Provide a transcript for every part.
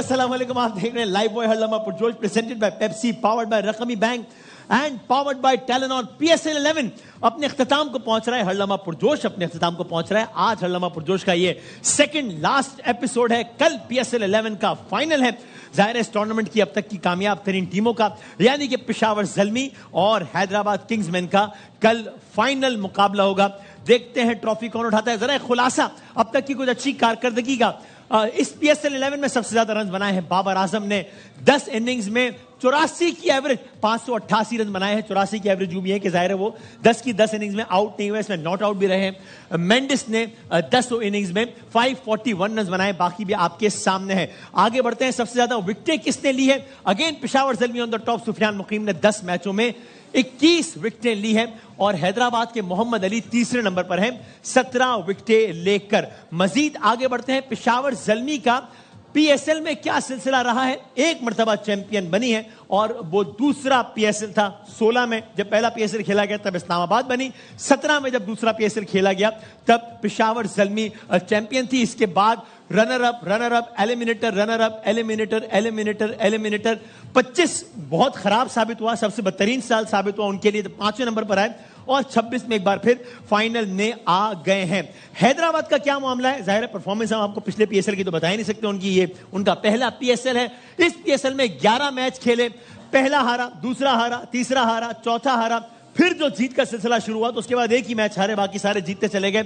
अस्सलाम वालेकुम, आप देख रहे हैं लाइव बॉय हल्लमा पुरजोश presented by Pepsi, powered by Raqami bank and powered by Telenor. PSL 11 अपने इख्तिताम को पहुंच रहा है, हल्लमा पुरजोश अपने इख्तिताम को पहुंच रहा है। आज हल्लमा पुरजोश का ये सेकंड लास्ट एपिसोड है। कल PSL 11 का फाइनल है। जाहिर है इस टूर्नामेंट की अब तक की कामयाब तरीन टीमों का यानी कि पेशावर ज़ल्मी और हैदराबाद किंग्समैन का कल फाइनल मुकाबला होगा। देखते हैं ट्रॉफी कौन उठाता है। जरा खुलासा अब तक की कुछ अच्छी कारकर्दगी का। इस PSL 11 में सबसे ज्यादा रन बनाए हैं बाबर आजम ने 10 इनिंग्स में 84 की एवरेज, 588 रन बनाए हैं। 84 की एवरेज जो भी है कि जाहिर है वो 10 की 10 इनिंग्स में आउट नहीं हुए, इसमें नॉट आउट भी रहे हैं। मेंडिस ने 10 इनिंग्स में 541 रन बनाए, बाकी भी आपके सामने है। आगे बढ़ते हैं। सबसे ज्यादा विकेटें किसने ली है? Again Peshawar Zalmi on the top. Sufiyan Muqeem ने 10 मैचों में 21 विकेटें ली है और हैदराबाद के मोहम्मद अली तीसरे नंबर पर हैं 17 विकेटें लेकर। मजीद आगे बढ़ते हैं। पेशावर ज़ल्मी का PSL में क्या सिलसिला रहा है? एक मर्तबा चैंपियन बनी है और वो दूसरा PSL था 16 में जब पहला PSL खेला गया तब इस्लामाबाद बनी, 17 में जब दूसरा PSL खेला गया तब पेशावर ज़ल्मी चैंपियन थी। इसके बाद runner up, eliminator, runner up, eliminator 25 बहुत खराब साबित हुआ, सबसे बदतरीन साल साबित हुआ उनके लिए, तो 5वें नंबर पर आए और 26 में एक बार फिर फाइनल में आ गए हैं। हैदराबाद का क्या मामला है? जाहिर है परफॉर्मेंस हम आपको पिछले PSL की तो बता ही नहीं सकते उनकी, ये उनका पहला PSL है। इस PSL में 11 मैच खेले, पहला हारा, दूसरा हारा, तीसरा हारा, चौथा हारा, फिर जो जीत का सिलसिला शुरू हुआ तो उसके बाद एक ही मैच हारे, बाकी सारे जीतते चले गए।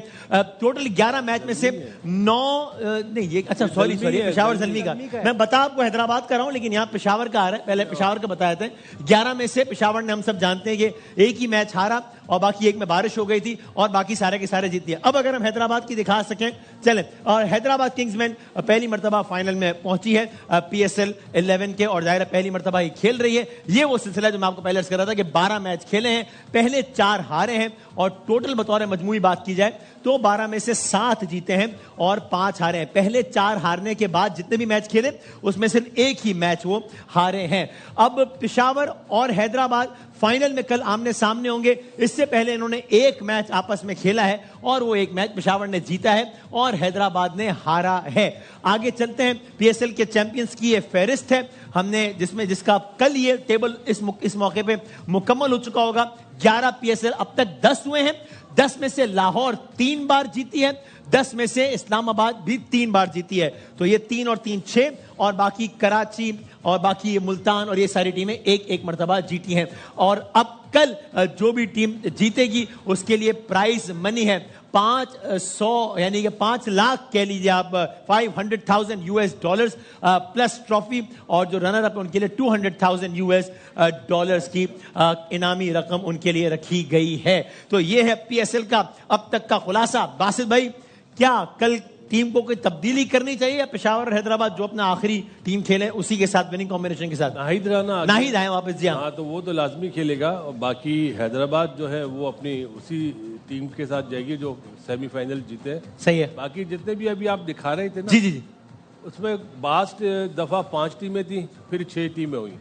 टोटल 11 मैच में से 9 नहीं ये अच्छा सॉरी पेशावर ज़ल्मी का मैं बता आपको हैदराबाद का रहा हूं, लेकिन यहाँ पेशावर का आ रहा है, पहले पेशावर का बताया था। 11 में से पेशावर ने हम सब जानते हैं कि एक ही मैच हारा और बाकी एक में बारिश हो गई थी और बाकी सारे के सारे जीत दिए। अब अगर हम हैदराबाद की दिखा सकें चलें, और हैदराबाद किंग्समैन पहली मरतबा फाइनल में पहुंची है PSL 11 के और जाहिर पहली मरतबा ही खेल रही है। ये वो सिलसिला जो मैं आपको पहले अर्ज कर रहा था कि 12 मैच खेले हैं, पहले 4 हारे हैं और टोटल बतौर मजमूई बात की जाए तो 12 में से 7 जीते हैं और 5 हारे हैं। पहले 4 हारने के बाद जितने भी मैच खेले उसमें सिर्फ एक ही मैच वो हारे हैं। अब पेशावर और हैदराबाद फाइनल में कल आमने सामने होंगे। इससे पहले इन्होंने एक मैच आपस में खेला है और वो एक मैच पेशावर ने जीता है और हैदराबाद ने हारा है। आगे चलते हैं। PSL के चैंपियंस की ये फहरिस्त है हमने जिसका कल ये टेबल इस मौके पे मुकम्मल हो चुका होगा। 11 PSL अब तक 10 हुए हैं। 10 में से लाहौर 3 बार जीती है, 10 में से इस्लामाबाद भी 3 बार जीती है, तो ये 3 और 3 6 और बाकी कराची और बाकी मुल्तान और ये सारी टीमें एक एक मरतबा जीती हैं। और अब कल जो भी टीम जीतेगी उसके लिए प्राइज मनी है 500 यानी कि 5 लाख कह लीजिए आप, $500,000 प्लस ट्रॉफी, और जो रनर अप उनके लिए $200,000 की इनामी रकम उनके लिए रखी गई है। तो ये है PSL का अब तक का खुलासा। बासित भाई, क्या कल टीम को कोई तब्दीली करनी चाहिए या पेशावर और हैदराबाद जो अपना आखिरी टीम खेले उसी के साथ विनिंग कॉम्बिनेशन के साथ नाहिद आए वापस? जी हाँ, तो वो तो लाजमी खेलेगा और बाकी हैदराबाद जो है वो अपनी उसी टीम के साथ जाएगी जो सेमीफाइनल जीते। सही है। बाकी जितने भी अभी आप दिखा रहे थे ना, जी जी जी, उसमें लास्ट दफा 5 टीमें थी, फिर 6 टीमें हुई।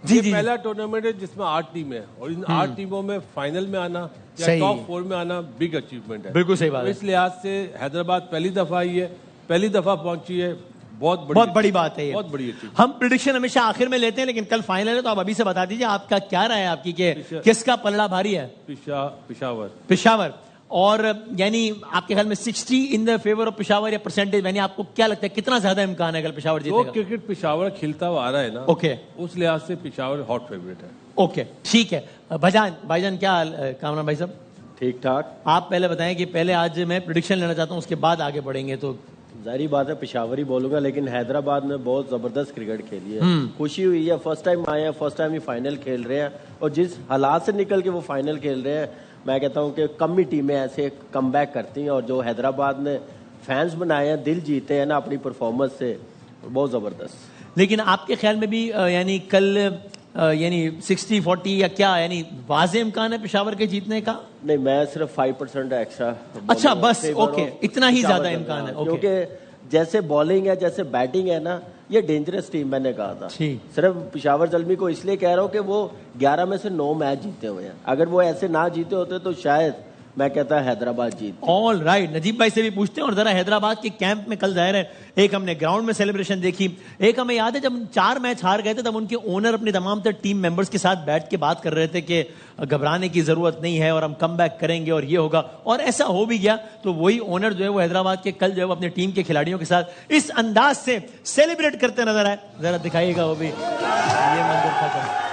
जी ये जी, पहला टूर्नामेंट है जिसमें 8 टीमें हैं और इन 8 टीमों में फाइनल में आना या टॉप 4 में आना बिग अचीवमेंट है। बिल्कुल सही बात है। इस लिहाज से हैदराबाद पहली दफा आई है, पहली दफा पहुंची है, बहुत बड़ी बात है ये। बहुत बड़ी अचीवमेंट। हम प्रेडिक्शन हमेशा आखिर में लेते हैं लेकिन कल फाइनल है तो आप अभी से बता दीजिए आपका क्या राय है आपकी कि किसका पलड़ा भारी है? पेशावर। और यानी आपके ख्याल में 60 in the favour of Peshawar या परसेंटेज, यानी आपको क्या लगता है कितना ज्यादा इम्कान है कल पेशावर जीतेगा? जो क्रिकेट पेशावर खेलता हुआ आ रहा है ना, ओके, उस लिहाज से पेशावर हॉट फेवरेट है। ओके ठीक है। भाईजान क्या हाल? कामरान भाई साहब ठीक ठाक। आप पहले बताएं कि पहले आज मैं प्रेडिक्शन लेना चाहता हूं उसके बाद आगे बढ़ेंगे। तो जाहिर बात है पेशावर ही बोलूंगा, लेकिन हैदराबाद ने बहुत जबरदस्त क्रिकेट खेली है। खुशी हुई है, फर्स्ट टाइम आए हैं, फर्स्ट टाइम ही फाइनल खेल रहे हैं और जिस हालात से निकल के वो फाइनल खेल रहे हैं, मैं कहता हूं कि कम ही टीमें ऐसे कम बैक करती हैं और जो हैदराबाद ने फैंस बनाए हैं, दिल जीते हैं ना अपनी परफॉर्मेंस से, बहुत जबरदस्त। लेकिन आपके ख्याल में भी यानी कल यानी 60-40 या क्या, यानी वाज़े इम्कान है पेशावर के जीतने का? नहीं, मैं सिर्फ 5% एक्स्ट्रा। अच्छा बस, ओके, इतना ही ज्यादा इम्कान है। क्योंकि जैसे बॉलिंग है जैसे बैटिंग है ना, ये डेंजरस टीम मैंने कहा था। सिर्फ पेशावर ज़ल्मी को इसलिए कह रहा हूँ कि वो 11 में से 9 मैच जीते हुए हैं। अगर वो ऐसे ना जीते होते तो शायद मैं कहता हैदराबाद जीत। ऑल राइट, नजीब भाई से भी पूछते हैं। और जरा हैदराबाद के कैंप में कल जाहिर है एक हमने ग्राउंड में सेलिब्रेशन देखी, एक हमें याद है जब 4 मैच हार गए थे तब उनके ओनर अपने तमाम टीम मेंबर्स के साथ बैठ के बात कर रहे थे कि घबराने की जरूरत नहीं है और हम कम बैक करेंगे और ये होगा, और ऐसा हो भी गया। तो वही ओनर जो है वो हैदराबाद के कल जो है वो अपने टीम के खिलाड़ियों के साथ इस अंदाज से सेलिब्रेट करते नजर आए। जरा दिखाइएगा वो भी, ये मंजर था।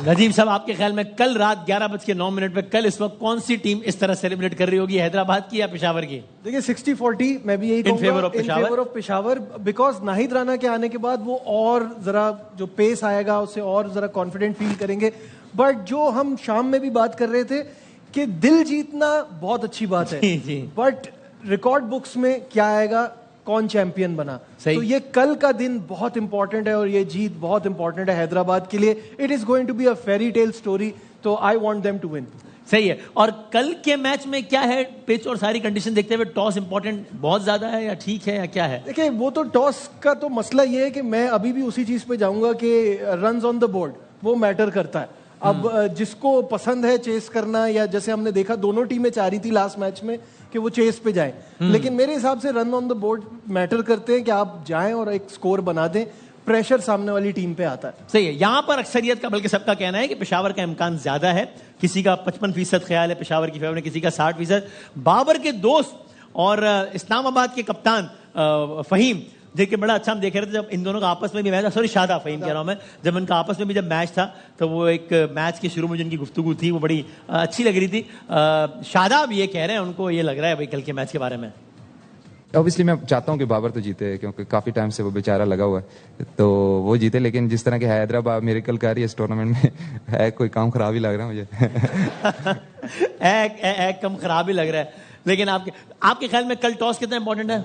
नजीब साहब, आपके ख्याल में कल रात 11:09 पे कल इस वक्त कौन सी टीम इस तरह सेलिब्रेट कर रही होगी, हैदराबाद की या पेशावर की? देखिए 60-40 मैं भी यही कहूंगा, in favour of Peshawar, because Nahid Rana के आने के बाद वो और जरा जो पेस आएगा उससे और जरा कॉन्फिडेंट फील करेंगे। बट जो हम शाम में भी बात कर रहे थे कि दिल जीतना बहुत अच्छी बात है, बट रिकॉर्ड बुक्स में क्या आएगा, कौन चैंपियन बना। तो ये कल का दिन बहुत इंपॉर्टेंट है और ये जीत बहुत इंपॉर्टेंट है हैदराबाद के लिए। It is going to be a fairy tale story, तो I want them to win. सही है। और कल के मैच में क्या है, पिच और सारी कंडीशन देखते हुए टॉस इंपॉर्टेंट बहुत ज्यादा है या ठीक है या क्या है? देखिए वो तो टॉस का तो मसला ये है कि मैं अभी भी उसी चीज पे जाऊंगा कि रन्स ऑन द बोर्ड वो मैटर करता है। अब जिसको पसंद है चेस करना, या जैसे हमने देखा दोनों टीमें चाह रही थी लास्ट मैच में कि वो चेस पे जाएं, लेकिन मेरे हिसाब से run on the board matter करते हैं कि आप जाएं और एक स्कोर बना दें, प्रेशर सामने वाली टीम पे आता है। सही है। यहां पर अक्सरियत का बल्कि सबका कहना है कि पेशावर का इम्कान ज्यादा है। किसी का 55% ख्याल है पेशावर की फेवर में, किसी का 60%। बाबर के दोस्त और इस्लामाबाद के कप्तान फहीम, देखिए बड़ा अच्छा हम देख रहे थे जब इन दोनों का आपस में भी मैच, सॉरी शादाब फहीम कह रहा हूं मैं, जब उनका आपस में भी जब मैच था तो वो एक मैच के शुरू में जिनकी गुफ्तगू थी वो बड़ी अच्छी लग रही थी। शादाब ये कह रहे हैं, उनको ये लग रहा है भाई कल के मैच के बारे में। ऑब्वियसली मैं चाहता हूँ कि बाबर तो जीते, क्योंकि काफी टाइम से वो बेचारा लगा हुआ है, तो वो जीते। लेकिन जिस तरह के हैदराबाद मिरेकल कर रही है इस टूर्नामेंट में, है कोई काम खराब ही लग रहा है मुझे। एक कम खराब ही लग रहा है। लेकिन आपके ख्याल में कल टॉस कितना इंपॉर्टेंट है?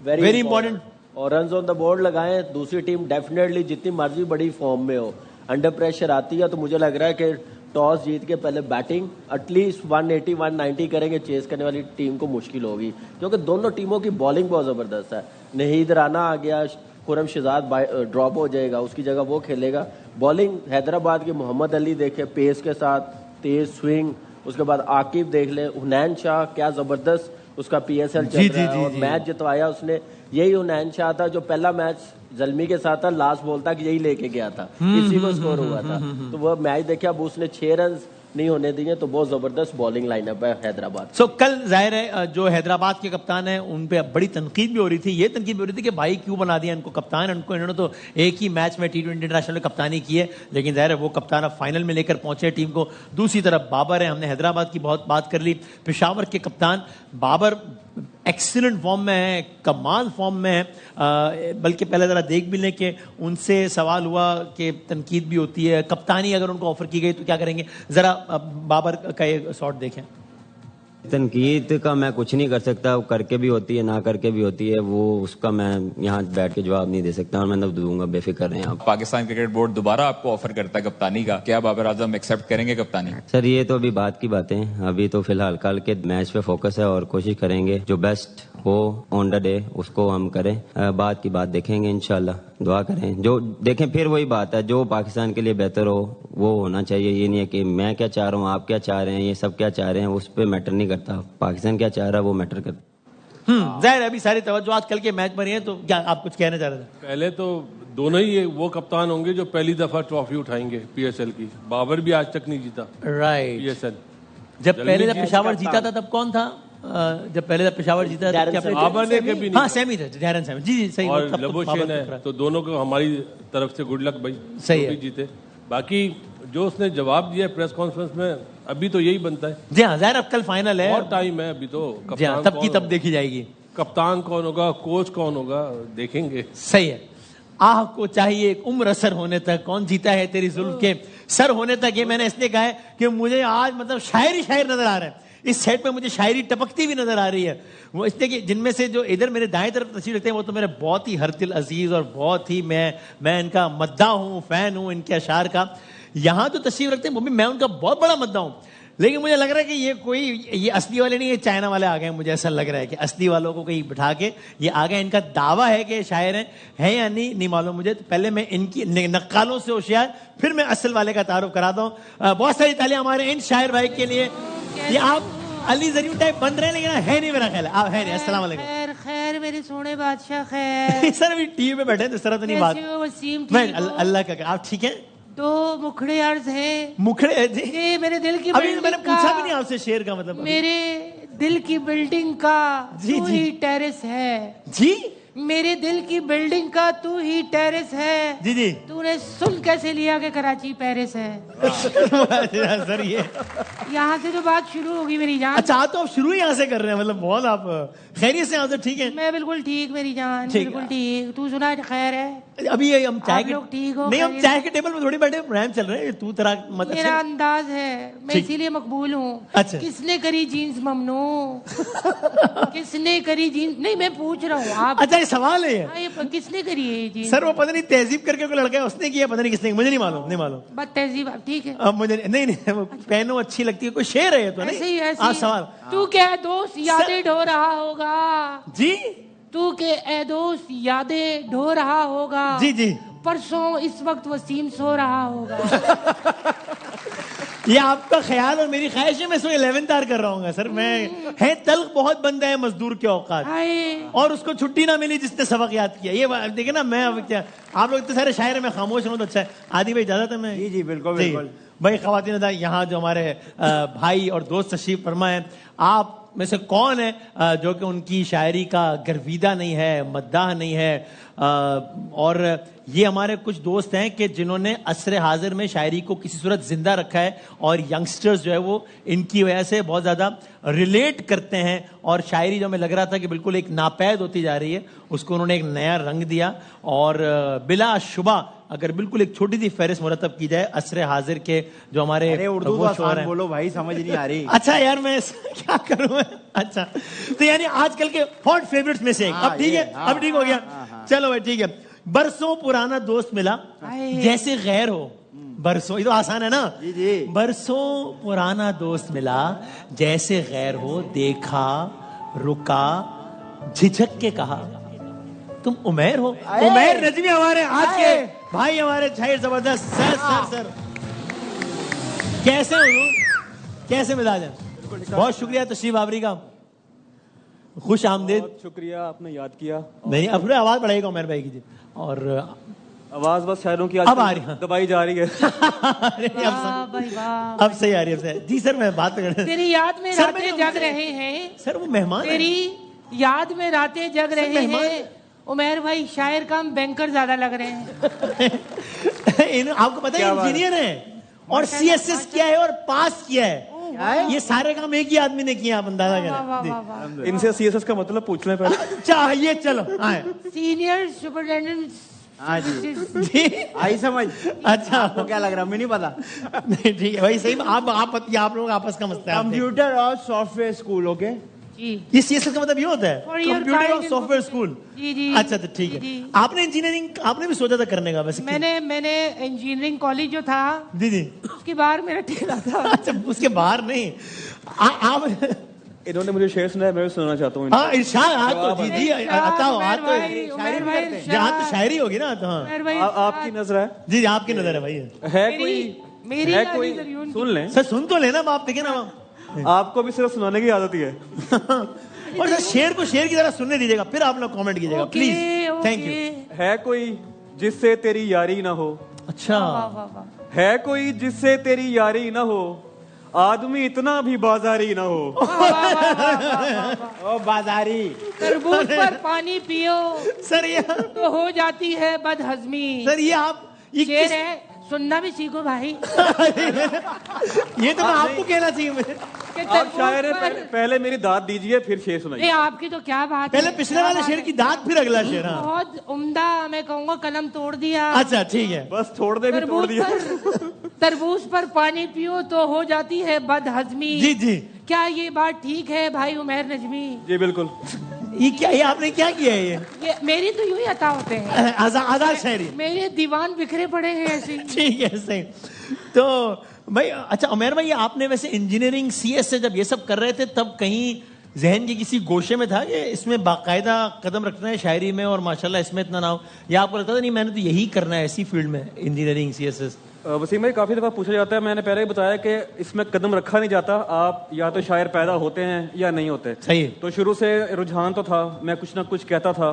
Very important. और रन्स ऑन द बोर्ड लगाएं, दूसरी टीम डेफिनेटली जितनी मर्जी बड़ी फॉर्म में हो, अंडर प्रेशर आती है, तो मुझे लग रहा है कि टॉस जीत के पहले बैटिंग एटलीस्ट 180-190 करेंगे, चेस करने वाली टीम को मुश्किल होगी, क्योंकि दोनों टीमों की बॉलिंग बहुत जबरदस्त है। नाहिद राना आ गया, खुरम शहजाद ड्रॉप हो जाएगा, उसकी जगह वो खेलेगा। बॉलिंग हैदराबाद की मोहम्मद अली देखे पेस के साथ, तेज स्विंग, उसके बाद आकिब देख ले, हुनैन शाह क्या जबरदस्त उसका PSL चल रहा है और मैच जितवाया उसने। यही हुनैन शाह था जो पहला मैच ज़ल्मी के साथ था, लास्ट बॉल तक यही लेके गया था, इसी को स्कोर हुआ था। तो वो मैच देखा, अब उसने 6 रन नहीं होने दिए, तो बहुत जबरदस्त बॉलिंग लाइनअप है हैदराबाद। सो कल जाहिर है जो हैदराबाद के कप्तान है उन पे बड़ी तनकीद भी हो रही थी। ये तनकीद भी हो रही थी कि भाई क्यों बना दिया इनको कप्तान, इन्होंने तो एक ही मैच में T20 इंटरनेशनल में कप्तानी की है, लेकिन जाहिर है वो कप्तान अब फाइनल में लेकर पहुंचे टीम को। दूसरी तरफ बाबर है, हमने हैदराबाद की बहुत बात कर ली। पेशावर के कप्तान बाबर एक्सीलेंट फॉर्म में है, कमाल फॉर्म में है। बल्कि पहले जरा देख भी लें कि उनसे सवाल हुआ कि तनकीद भी होती है, कप्तानी अगर उनको ऑफर की गई तो क्या करेंगे। जरा बाबर का ये शॉट देखें। तनकीद का मैं कुछ नहीं कर सकता, वो करके भी होती है ना करके भी होती है, वो उसका मैं यहाँ बैठ के जवाब नहीं दे सकता, और मैं तो दूंगा, बेफिक्र रहें आप। पाकिस्तान क्रिकेट बोर्ड दोबारा आपको ऑफर करता है कप्तानी का, क्या बाबर आजम एक्सेप्ट करेंगे कप्तानी? सर ये तो अभी बात की बातें हैं, अभी तो फिलहाल कल के मैच पे फोकस है और कोशिश करेंगे जो बेस्ट हो ऑन द डे उसको हम करें। बात की बात देखेंगे इंशाल्लाह, दुआ करें, जो देखें फिर वही बात है, जो पाकिस्तान के लिए बेहतर हो वो होना चाहिए। ये नहीं है कि मैं क्या चाह रहा हूँ, आप क्या चाह रहे हैं, ये सब क्या चाह रहे हैं, उस पर मैटर नहीं करता। पाकिस्तान क्या चाह रहा है वो मैटर करता। जाहिर है अभी सारी तवज्जुआत कल के मैच पर हैं, तो क्या आप कुछ कहना चाह रहे थे? पहले तो दोनों ही वो कप्तान होंगे जो पहली दफा ट्रॉफी उठाएंगे PSL की। बाबर भी आज तक नहीं जीता राइट PSL। जब पहले जब पेशावर जीता था तब कौन था? जब पहले जब पेशावर जीता था क्या बाबर ने कभी नहीं? हाँ सेमी थे, डैरन सेमी। जी सही। और लबोशेन है, तो दोनों को हमारी तरफ से गुड लक भाई, सही है। जीते। बाकी जो उसने जवाब दिया प्रेस कॉन्फ्रेंस में, अभी तो यही बनता है। जी हाँ, जाहिर अब कल फाइनल है, बहुत टाइम है अभी तो। जी हाँ, तब की तब देखी जाएगी। कप्तान कौन होगा, कोच कौन होगा, देखेंगे। सही है। आह को चाहिए एक उम्र असर होने तक, कौन जीता है तेरी जुल्फ के सर होने तक। ये मैंने इसलिए कहा है कि मुझे आज मतलब शायर नजर आ रहा है इस सेट पे, मुझे शायरी टपकती भी नजर आ रही है। वो इसलिए कि जिनमें से जो इधर मेरे दाएं तरफ तस्वीर रखते हैं वो तो मेरे बहुत ही हरदिल अजीज और बहुत ही मैं इनका मद्दा हूँ, फैन हूँ इनके अशार का। यहाँ जो तस्वीर रखते हैं वो भी मैं उनका बहुत बड़ा मद्दा हूँ, लेकिन मुझे लग रहा है कि ये असली वाले नहीं, ये चाइना वाले आ गए। मुझे ऐसा लग रहा है कि असली वालों को कहीं बिठा के ये आ गए। इनका दावा है कि शायर हैं या नहीं मालूम मुझे। तो पहले मैं इनकी नक्कालों से होशियार, फिर मैं असल वाले का तारुफ कराता हूँ। बहुत सारी तालियां हमारे इन शायर भाई के लिए। ये आप अली जरीन टाइप बन रहे हैं लेकिन है नहीं, मेरा ख्याल है आप है नहीं। अस्सलाम वालेकुम। खैर मेरे सोने बादशाह खैर। सर अभी टीवी पे बैठे हैं तो इस तरह तो नहीं बात। मैं अल्लाह का, आप ठीक हैं? दो मुखड़े अर्ज हैं। मुखड़े जी मेरे दिल की अभी मैंने पूछा भी नहीं आपसे शेर का मतलब। मेरे दिल की बिल्डिंग का तू ही टेरेस है जी, मेरे दिल की बिल्डिंग का तू ही टेरेस है जी जी। तूने सुन कैसे लिया कि कराची पेरिस है? सर ये यहाँ से तो बात शुरू होगी मेरी जान। अच्छा तो आप शुरू यहाँ से कर रहे हैं, मतलब बहुत आप खैरियत से यहाँ से? ठीक है, मैं बिल्कुल ठीक मेरी जान, बिल्कुल ठीक। तू सुना खैर है? अभी ये हम चाय के ठीक हो? नहीं, हम चाय के टेबल में थोड़ी बैठे प्रोग्राम चल रहे हैं। तू तेरा मतलब मेरा अंदाज है, मैं इसीलिए मकबूल हूँ। अच्छा। किसने करी जीन्स ममनू? किसने करी जीन्स? नहीं मैं पूछ रहा हूँ आप। अच्छा ये सवाल है ये किसने करी है जीन्स? सर वो पता नहीं तहजीब करके कोई लड़का है उसने किया, पता नहीं किसने, मुझे नहीं मालूम, नहीं मालूम। बस तहजीब ठीक है। अब मुझे नहीं वो पहनो अच्छी लगती है, कोई शेर है तो नहीं? ऐसे सवाल तू क्या दोस्त यादें ढो रहा होगा जी? तू के ए दोस्त यादें ढो रहा होगा जी जी। परसों इस वक्त वसीम सो रहा होगा। ये आपका ख्याल और मेरी ख्वाहिश है, मैं इसमें 11th आर कर रहा हूँ सर। मैं है तल्ख बहुत बंदा है मजदूर के औकात, और उसको छुट्टी ना मिली जिसने सबक याद किया। ये देखे ना, मैं अब क्या आप लोग इतने सारे शायर हैं, मैं खामोश रहूँ तो अच्छा है। आदि भाई इजाजत है? मैं जी जी बिल्कुल बिल्कुल भाई। ख्वातीन यहाँ जो हमारे भाई और दोस्त तशरीफ फरमा है, आप में से कौन है जो कि उनकी शायरी का गर्विदा नहीं है, मद्दाह नहीं है? और ये हमारे कुछ दोस्त हैं कि जिन्होंने असर हाजिर में शायरी को किसी सूरत जिंदा रखा है, और यंगस्टर्स जो है वो इनकी वजह से बहुत ज़्यादा रिलेट करते हैं, और शायरी जो हमें लग रहा था कि बिल्कुल एक नापैद होती जा रही है, उसको उन्होंने एक नया रंग दिया। और बिला शुबा अगर बिल्कुल एक छोटी सी फहरिस्त मुरतब की जाए असर हाजिर के जो हमारे उर्दू बोलो भाई, समझ नहीं आ रही। अच्छा यार मैं क्या करूं मैं? अच्छा तो यानी आजकल के हॉट फेवरेट्स में से एक। अब ठीक है, अब ठीक हो गया। चलो भाई ठीक है। बरसों पुराना दोस्त मिला जैसे गैर हो। बरसों, ये तो आसान है ना? जी जी। बरसों पुराना दोस्त मिला जैसे गैर हो, देखा रुका झिझक के कहा तुम उमैर हो। उमैर नजमी हमारे आज के भाई, हमारे शायर जबरदस्त। सर सर सर कैसे हो? कैसे मिजाज है? बहुत शुक्रिया तशरीफ आवरी का, खुश आमदीद। शुक्रिया, आपने याद किया। नहीं अब थोड़ी आवाज बढ़ाएगा उमैर भाई की। और आवाज बस शायरों की अब आ रही है, दबाई जा रही है। अब सही आ रही है जी। सर मैं बात कर, तेरी याद में रातें जग रहे हैं। सर वो मेहमान, तेरी याद में रातें जग रहे हैं। उमैर भाई शायर का हम बैंकर ज्यादा लग रहे हैं। आपको पता है इंजीनियर है और CSS किया है और पास किया है। ये सारे काम एक ही आदमी ने किया, आप अंदाजा करें। इनसे CSS का मतलब पूछ लें पहले। चाहिए चलो सीनियर सुपरिटेंडेंट। हाँ जी आई समझ। अच्छा आपको क्या लग रहा है? मुझे नहीं पता। नहीं ठीक है भाई, सही। आप लोग आपस का मसला है। कंप्यूटर और सॉफ्टवेयर स्कूल। ओके ये CSS का मतलब ये होता है, कंप्यूटर और सॉफ्टवेयर स्कूल। जी जी। अच्छा तो ठीक है। आपने इंजीनियरिंग आपने भी सोचा था करने का? वैसे मैंने इंजीनियरिंग कॉलेज जो था जी जी उसके बाहर मेरा ठेला था। अच्छा उसके बाहर नहीं आप इन्होंने मुझे शेर सुनाया, मैं भी सुनना चाहता हूँ। हाँ इरशाद। आज तो जी जी आता हो, आज तो जहाँ तो शायरी होगी ना। तो आपकी नजर है जी जी, आपकी नजर है भाई। है कोई सुन लें सर, सुन तो लेना आप, देखे ना आपको भी सिर्फ सुनाने की आदत ही है। और सर शेर को शेर की तरह सुनने दीजिएगा, फिर आप लोग कमेंट कीजिएगा प्लीज। Thank you. है कोई जिससे तेरी यारी ना हो। अच्छा है कोई जिससे तेरी यारी ना हो, आदमी इतना भी बाजारी ना हो। ओ बाजारी। तरबूज पर पानी पियो सर, ये तो हो जाती है बदहजमी। सर ये आप शेर है, सुनना भी सीखो भाई। ये तो मैं आपको कहना चाहिए मुझे। आप शायर हैं, पहले मेरी दाद दीजिए फिर शेर सुनाइए। आपकी तो क्या बात पहले पिछले वाले शेर की दाद फिर अगला शेर। बहुत उम्दा, मैं कहूँगा कलम तोड़ दिया। अच्छा ठीक है, बस छोड़ दे, भी तोड़ दिया। तरबूज पर पानी पियो तो हो जाती है बदहजमी। जी जी, क्या ये बात ठीक है भाई उमैर नजमी? जी बिल्कुल। ये आपने क्या किया है? ये मेरी तो यूं ही अता होते हैं, आजाद शायरी। मेरे दीवान बिखरे पड़े हैं ऐसे। ठीक है, सही। तो भाई अच्छा उमैर भाई, आपने वैसे इंजीनियरिंग CS से जब ये सब कर रहे थे तब कहीं जहन के किसी गोशे में था कि इसमें बाकायदा कदम रखना है शायरी में और माशाल्लाह इसमें इतना ना हो, या आपको लगता था नहीं मैंने तो यही करना है ऐसी फील्ड में इंजीनियरिंग CS? वसीम भाई, काफी दफा पूछा जाता है, मैंने पहले ही बताया कि इसमें कदम रखा नहीं जाता, आप या तो शायर पैदा होते हैं या नहीं होते। सही। तो शुरू से रुझान तो था, मैं कुछ ना कुछ कहता था,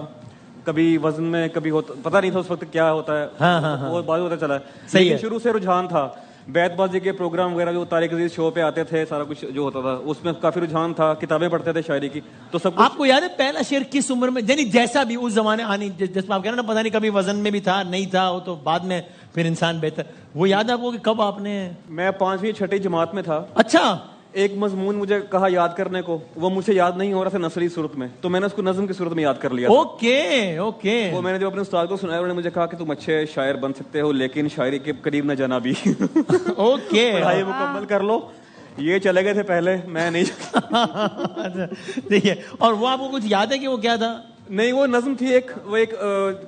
कभी वजन में कभी होता, पता नहीं था उस वक्त क्या होता है। हाँ। वो बाद में पता चला। सही है। शुरू से रुझान था, बैतबाजी के प्रोग्राम वगैरह जो तारिक अजीज शो पे आते थे, सारा कुछ जो होता था उसमें काफी रुझान था, किताबें पढ़ते थे शायरी की, तो सब कुछ। आपको याद है पहला शेर किस उम्र में, यानी जैसा भी उस जमाने आनी, जैसे आप कह रहे ना पता नहीं कभी वजन में भी था नहीं था, वो तो बाद में फिर इंसान बेहतर, वो याद है आपको कि कब आपने? मैं 5वीं 6ठी जमात में था। अच्छा। एक मजमून मुझे कहा याद करने को, वो मुझसे याद नहीं हो रहा था नसरी सूरत में, तो मैंने उसको नज्म की सूरत में याद कर लिया। ओके। वो मैंने जब अपने उस्ताद को सुनाया, उन्होंने मुझे कहा कि तुम अच्छे शायर बन सकते हो लेकिन शायरी के करीब न जाना भी। ओके। पढ़ाई मुकम्मल कर लो। ये चले गए थे पहले, मैं नहीं। ठीक है। और वो आपको कुछ याद है कि वो क्या था? नहीं, वो नज्म थी एक, वो एक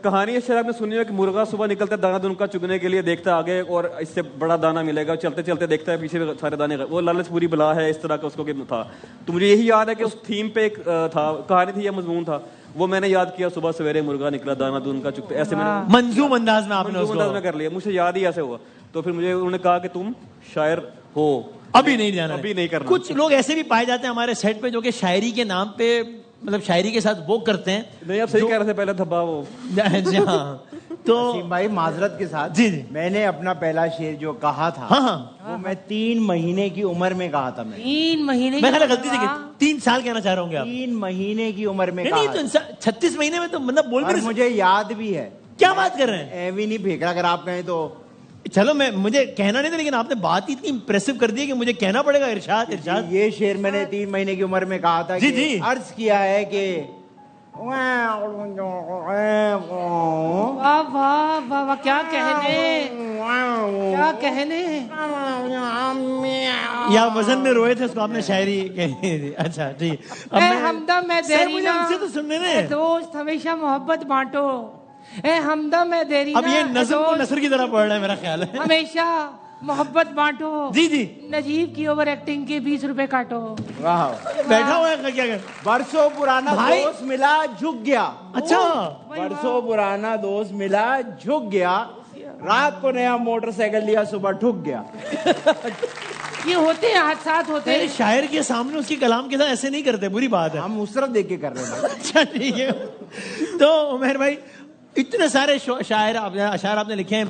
कहानी है, शायद आपने सुनी है कि मुर्गा सुबह निकलता है दाना दुनका चुगने के लिए, देखता है आगे और इससे बड़ा दाना मिलेगा, चलते चलते देखता है पीछे सारे दाने, वो लालच पूरी बला है, इस तरह का उसको था। तो मुझे यही याद है कि उस थीम पे एक था, कहानी थी या मजमून था, वो मैंने याद किया, सुबह सवेरे मुर्गा निकला दाना दुनका चुगते, ऐसे मैंने मंजूम अंदाज में आपने उसको कर लिया, मुझे याद ही ऐसे हुआ। तो फिर मुझे उन्होंने कहा कि तुम शायर हो, अभी नहीं जाना, अभी नहीं करना। कुछ लोग ऐसे भी पाए जाते हैं हमारे सेट पे जो कि शायरी के नाम पे, मतलब शायरी के साथ वो करते हैं। नहीं, आप सही कह रहे थे, पहले धब्बा वो। तो भाई माजरत के साथ, जी मैंने अपना पहला शेर जो कहा था, वो मैं 3 महीने की उम्र में कहा था। मैं 3 महीने, मैं गलती से 3 साल कहना चाह रहा हूँ आप। 3 महीने की उम्र में नहीं, तो 36 महीने में तो मतलब बोल भी, मुझे याद भी है। क्या बात कर रहे हैं? एवी नहीं फेंक रहा, अगर आप कहें तो। चलो, मुझे कहना नहीं था, लेकिन आपने बात इतनी इंप्रेसिव कर दी कि मुझे कहना पड़ेगा। इरशाद। ये शेर मैंने 3 महीने की उम्र में कहा था। जी। अर्ज किया है कि वाह वाह वाह, क्या कहने। या वजन में रोए थे, उसको आपने शायरी कही। अच्छा ठीक। हमदम मैं देरीना, तो सुनने ने दोस्त हमेशा मोहब्बत बांटो, हमदम है देरीना। अब ये नज़्म को नसर की तरह पढ़ रहा है मेरा ख्याल है। हमेशा मोहब्बत बांटो। जी। नजीब की ओवर एक्टिंग के 20 रुपए काटो। वाह, बैठा हुआ है क्या? बरसों पुराना दोस्त मिला झुक गया। अच्छा, बरसों पुराना दोस्त मिला झुक गया, रात को नया मोटरसाइकिल लिया, सुबह ठुक गया। ये होते हैं, हादसात होते हैं। शायर के सामने उसकी कलाम के साथ ऐसे नहीं करते, बुरी बात है। हम उस तरफ देख के कर रहे हैं। अच्छा ठीक है। तो उमैर भाई, इतने सारे शायर अशार आपने लिखे हैं,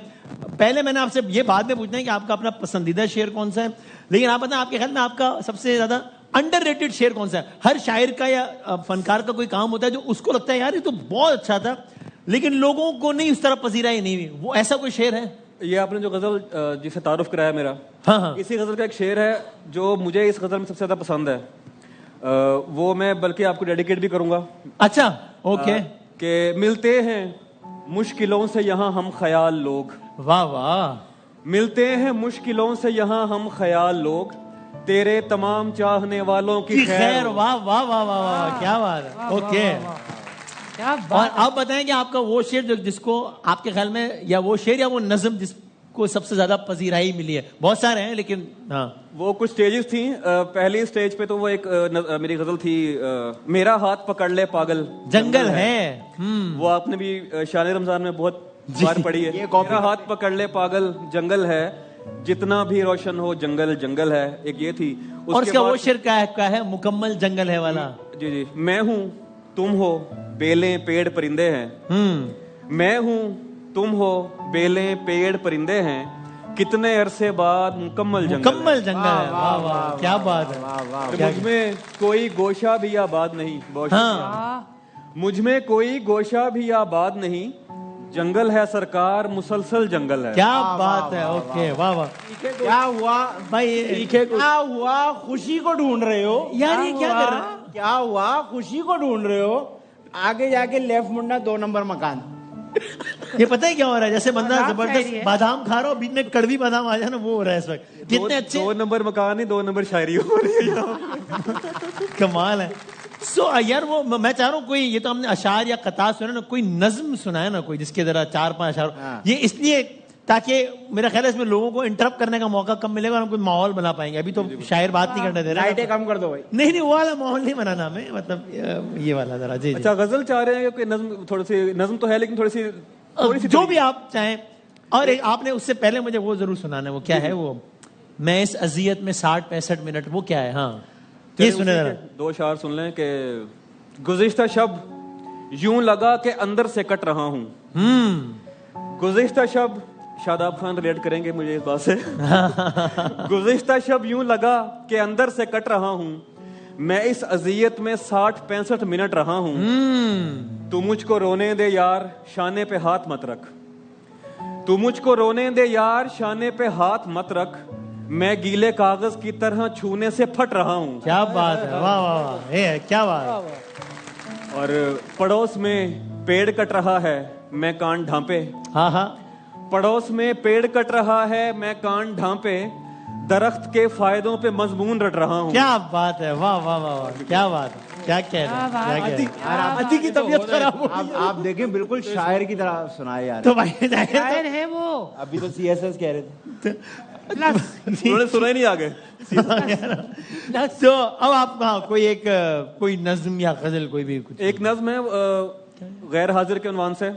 पहले मैंने आपसे ये बाद में पूछना है कि आपका अपना पसंदीदा शेर कौन सा है, लेकिन आप बताएं आपके ख्याल में आपका सबसे ज्यादा अंडररेटेड शेर कौन सा है? हर शायर का या फनकार का कोई काम होता है जो उसको लगता है यार ये तो बहुत अच्छा था, लेकिन लोगों को नहीं उस तरह पसीराई नहीं हुई, वो ऐसा कोई शेर है? ये आपने जो गजल जिसे तारुफ कराया मेरा, हाँ, इसी गजल का एक शेर है जो मुझे इस गजल में सबसे ज्यादा पसंद है, वो मैं बल्कि आपको डेडिकेट भी करूंगा। अच्छा, ओके। कि मिलते हैं मुश्किलों से यहाँ हम ख्याल लोग, वाह वाह, मिलते हैं मुश्किलों से यहाँ हम ख्याल लोग, तेरे तमाम चाहने वालों की खैर। वाह वाह वाह वाह वाह, क्या बात है। ओके, और आप बताएं कि आपका वो शेर जो जिसको आपके ख्याल में, या वो शेर या वो नज्म जिसको सबसे ज्यादा पजीराई मिली है? बहुत सारे हैं, लेकिन हाँ, वो कुछ स्टेजेस थी। पहली स्टेज पे तो वो एक मेरी गजल थी, मेरा हाथ पकड़ ले पागल जंगल है। वो आपने भी शान रमजान में बहुत बार पढ़ी है। मेरा हाथ पकड़ ले पागल जंगल है, जितना भी रोशन हो जंगल जंगल है, एक ये थी। और उसका वो शेर क्या है? मुकम्मल जंगल है वाला। जी जी, मैं हूँ तुम हो बेलें पेड़ परिंदे हैं, मैं हूँ तुम हो बेलें पेड़ परिंदे हैं, कितने अरसे बाद मुकम्मल जंगल है। वाह वाह, क्या बात है। मुझमें कोई गोशा भी आबाद नहीं, मुझ में कोई गोशा भी आबाद नहीं, जंगल है सरकार, मुसलसल जंगल है। क्या बात है, ओके, वाह वाह। क्या हुआ भाई, क्या हुआ? खुशी को ढूंढ रहे हो यार, ये क्या कर रहे हो? क्या हुआ? खुशी को ढूंढ रहे हो, आगे जाके लेफ्ट मुड़ना 2 नंबर मकान। ये पता है क्या हो रहा है? जैसे बंदा जबरदस्त बादाम खा रहा हो, बीच में कड़वी बादाम आ जाए ना, वो हो रहा है इस वक्त। कितने अच्छे 2 नंबर मकान नहीं, 2 नंबर शायरी हो रही है। कमाल है। यार वो मैं चाह रहा हूँ कोई, ये तो हमने अशार या कतार सुना ना, कोई नज्म सुनाए ना कोई, जिसके जरा 4-5 अशार। ये इसलिए ताकि मेरा ख्याल है इसमें लोगों को इंटरप्ट करने का मौका कम मिलेगा और हम कोई माहौल बना पाएंगे। अभी तो शायर बात नहीं करने दे रहे। लाइटें कम कर दो भाई। नहीं, वो वाला माहौल नहीं बनाना हमें, मतलब ये वाला जरा। जी, अच्छा, गजल चाह रहे हैं कि नज्म? थोड़ी सी नज्म तो है, लेकिन थोड़ी सी जो भी आप चाहें। और आपने उससे पहले मुझे वो जरूर सुनाना है। वो क्या है? वो मैं इस अजियत में 60-65 मिनट, वो क्या है? हाँ, ये सुने जरा। 2 शार सुन लें कि गुज़िश्ता शब यूं लगा के अंदर से कट रहा हूँ। गुज़िश्ता शब, शादाब खान रिलेट करेंगे मुझे इस बात से। गुज़िश्ता शब यूं लगा के अंदर से कट रहा हूँ, मैं इस अजियत में 60-65 मिनट रहा हूँ। तू मुझको रोने दे यार, शाने पे हाथ मत रख। तू मुझको रोने दे यार, शाने पे हाथ मत रख। मैं गीले कागज की तरह छूने से फट रहा हूँ। क्या बात है, वाह वाह वाह, ये क्या बात। और पड़ोस में पेड़ कट रहा है, मैं कान ढांपे। हाँ हाँ। पड़ोस में पेड़ कट रहा है, मैं कान ढांपे। दरख्त के फायदों पे मजमून रट रहा हूँ। क्या बात है, वाह वाह वाह वाह, क्या बात है। क्या कह रहे हैं? अति की तबीयत खराब हो गई। आप देखें, बिल्कुल शायर की तरह सुनाए यार। तो भाई शायर है वो। अभी तो CSS कह रहे थे। उन्होंने सुना ही नहीं आगे। तो अब आप कोई नज्म या गजल कोई भी कुछ? एक नज्म है गैर हाजिर के उन्वान से।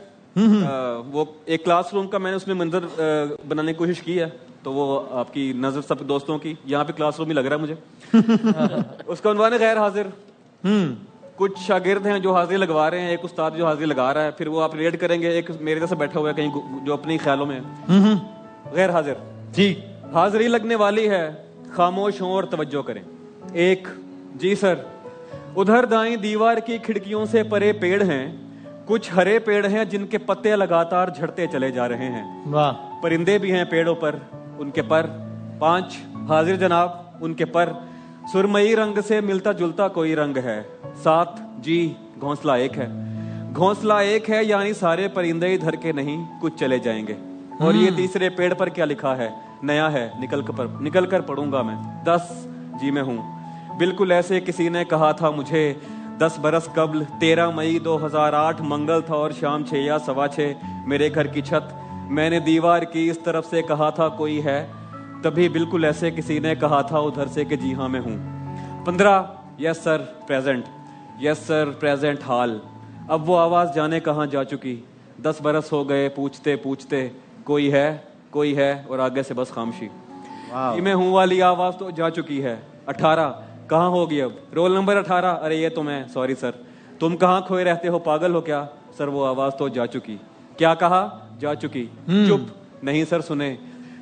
वो एक क्लासरूम का मैंने उसमें मंजर बनाने की कोशिश की है, तो वो आपकी नजर सब दोस्तों की, यहाँ पे क्लासरूम ही लग रहा है मुझे। उसका उन्वान है गैर हाजिर। कुछ शागिर्द हैं जो हाजिरी लगवा रहे हैं, एक उस्ताद जो हाजिरी लगा रहा है, फिर वो आप रेड करेंगे, एक मेरे जैसे बैठा हुआ है कहीं जो अपने ख्यालों में है। गैर हाजिर जी। हाजिरी लगने वाली है, खामोश हों और तवज्जो करें। एक, जी सर, उधर दाईं दीवार की खिड़कियों से परे पेड़ हैं, कुछ हरे पेड़ हैं जिनके पत्ते लगातार झड़ते चले जा रहे हैं। वाह। परिंदे भी हैं पेड़ों पर, उनके पर। 5, हाजिर जनाब, उनके पर सुरमई रंग से मिलता जुलता कोई रंग है। 7, जी, घोंसला एक है। घोंसला एक है यानी सारे परिंदे इधर के नहीं, कुछ चले जाएंगे। और ये तीसरे पेड़ पर क्या लिखा है? नया है, निकल कर पढ़ूंगा मैं। 10, जी मैं हूँ। बिल्कुल ऐसे किसी ने कहा था मुझे 10 बरस कबल। 13 मई 2008 मंगल था और शाम 6 या 6:15 मेरे घर की छत। मैंने दीवार की इस तरफ से कहा था कोई है, तभी बिल्कुल ऐसे किसी ने कहा था उधर से कि जी हाँ मैं हूँ। 15, yes sir present. Yes sir present हाल। अब वो आवाज जाने कहाँ जा चुकी। 10 बरस हो गए पूछते पूछते कोई है और आगे से बस खामोशी। मैं हूँ वाली आवाज तो जा चुकी है। 18, कहाँ होगी अब? Roll number 18। अरे ये तो मैं, सॉरी सर। तुम कहाँ खोए रहते हो, पागल हो क्या? सर वो आवाज तो जा चुकी। क्या कहा? जा चुकी। चुप। नहीं सर सुने,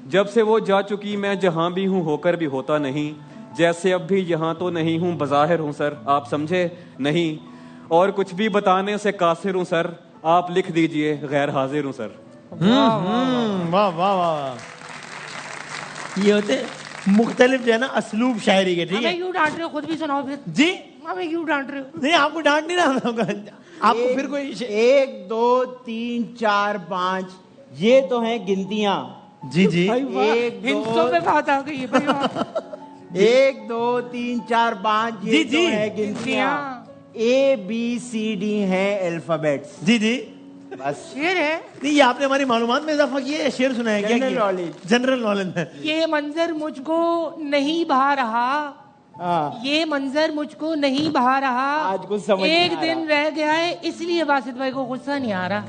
जब से वो जा चुकी मैं जहां भी हूं होकर भी होता नहीं। जैसे अब भी यहाँ तो नहीं हूं, बज़ाहिर हूं सर, आप समझे नहीं। और कुछ भी बताने से कासिर हूं सर, आप लिख दीजिए गैर हाजिर हूं सर। वाह वाह वाह। ये होते मुख्तलिफ जो है ना असलूब शायरी के। ठीक है, क्यों डांट रहे हो? खुद भी सुनाओ फिर। जी, हमें क्यों डांट रहे हो? नहीं, आपको डांट नहीं रहा। आपको फिर कोई 1 2 3 4 5 ये तो हैं गिनतियां। जी जी। 1 पे बात आ गई है भाई। 1 2 3 4 5 ये तो हैं गिनतियां। ABCD है अल्फाबेट्स। जी जी। बस शेर है। नहीं, ये आपने हमारी मालूमात में इजाफा किया है, शेर सुना है क्या? General knowledge. जनरल नॉलेज है। ये मंजर मुझको नहीं भा रहा। ये मंजर मुझको नहीं भा रहा। आज कुछ समझ एक दिन रह गया है, इसलिए बासित भाई को गुस्सा नहीं आ रहा।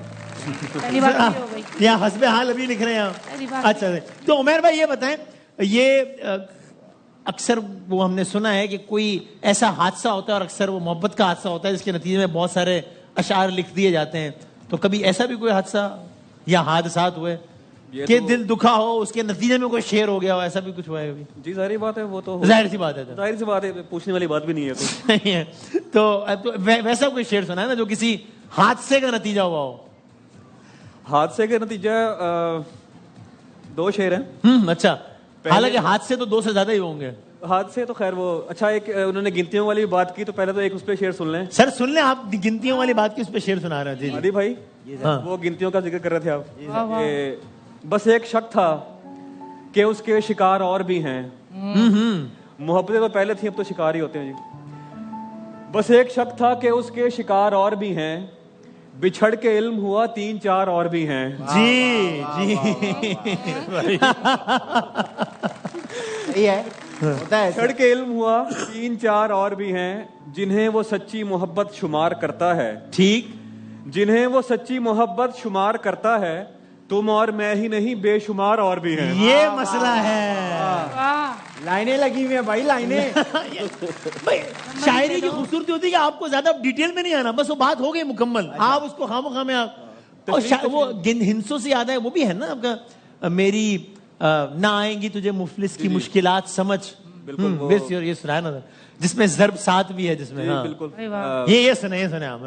पहली बात ये हो गई। या हस्बे हाल अभी लिख रहे हैं। अच्छा, तो उमर भाई ये बताएं, ये अक्सर वो हमने सुना है कि कोई ऐसा हादसा होता है, और अक्सर वो मोहब्बत का हादसा होता है जिसके नतीजे में बहुत सारे अशार लिख दिए जाते हैं। तो कभी ऐसा भी कोई हादसा या हादसात हुए कि दिल दुखा हो, उसके नतीजे में कोई शेर हो गया हो, ऐसा भी कुछ हुआ है कभी? जी जाहिर बात है, वो तो जाहिर सी बात है, जाहिर सी बात है, पूछने वाली बात भी नहीं है कुछ। नहीं है। तो वैसा कोई शेर सुना है ना जो किसी हादसे का नतीजा हुआ हो? حادثے کا نتیجہ 2 شیر ہیں. اچھا, حالانکہ حادثے تو 2 سے زیادہ ہی ہوں گے. حادثے تو خیر وہ اچھا, ایک انہوں نے گنتیوں والی بات کی, تو پہلے تو ایک اس پہ شعر سن لیں. سر سن لیں, آپ گنتیوں والی بات کی, اس پہ شعر سنا رہے ہیں. جی عادی بھائی, وہ گنتیوں کا ذکر کر رہے تھے آپ. بس ایک شک تھا کہ اس کے شکار اور بھی ہیں. محبتیں تو پہلے تھیں, اب تو شکار ہی ہوتے ہیں. جی بس ایک شک تھا کہ اس کے شکار اور بھی ہیں, بچھڑ کے علم ہوا 3-4 اور بھی ہیں. جی جی یہ ہے, بچھڑ کے علم ہوا 3-4 اور بھی ہیں, جنہیں وہ سچی محبت شمار کرتا ہے. ٹھیک, جنہیں وہ سچی محبت شمار کرتا ہے, تم اور میں ہی نہیں بے شمار اور بھی ہیں. یہ مسئلہ ہے. لائنیں لگی ہوئی ہیں بھائی, لائنیں. شاعری کی خوبصورتی ہوتی ہے کہ آپ کو زیادہ ڈیٹیل میں نہیں آنا, بس وہ بات ہو گئی مکمل, آپ اس کو خامخواہ میں وہ ہنسوں سے یاد ہے, وہ بھی ہے نا آپ کا, میری نہ آئیں گی تجھے مفلس کی مشکلات سمجھ. بالکل, یہ سنا ہے نا, جس میں ضرب 7 بھی ہے, جس میں بالکل یہ سنے آپ.